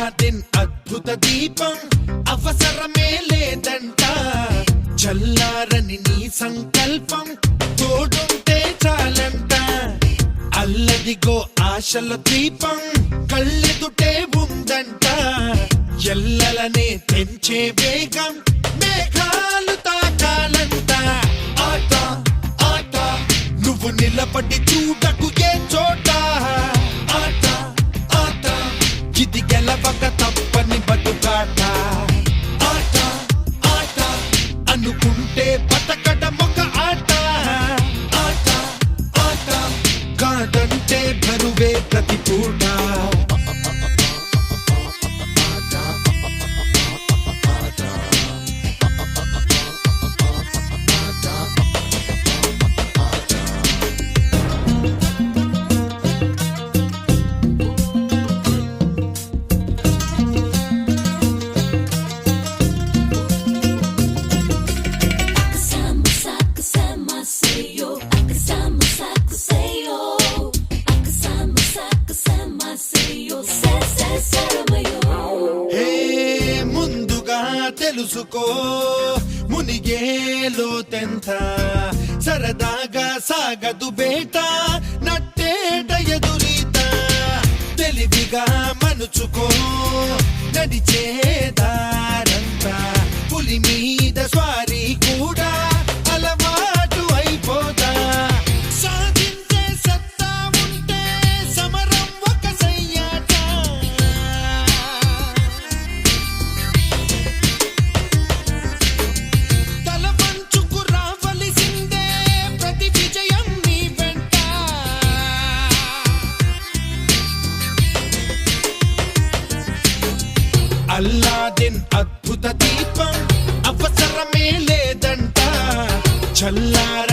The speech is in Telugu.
అల్లాదిన్ అద్భుత దీపం అవసరమే లేదంట చల్లారని నీ సంకల్పం తోడుంటే చాలంట అల్లదిగో ఆశల దీపం కళ్ళెదుటే ఉందంట ఎల్లలనే తెంచే వేగం మేఘాలు తాకాలంట ఆట ఆట నువ్వు నిలబడి చూడకు ఏ చోట ఆట ఆట ఇది గెలవక తప్పని బతుకాట ఆట ఆట అనుకుంటే బతకడం ఒక ఆట ఆట ఆట కాదంటే బరువే ప్రతి పూట తెలుసుకో మునిగేలో తెంత సరదాగా సాగదు బేట నట్టేట ఎదురీత తెలివిగా మనుచుకో నడిచేదారంతా పులి మీద స్వారీ కూడా అలవాటు అయిపోతా సాధించే సత్తా ఉంటే సమరం ఒక సయ్యాట అల్లాదిన్ అద్భుత దీపం అవసరమే లేదంట చల్లార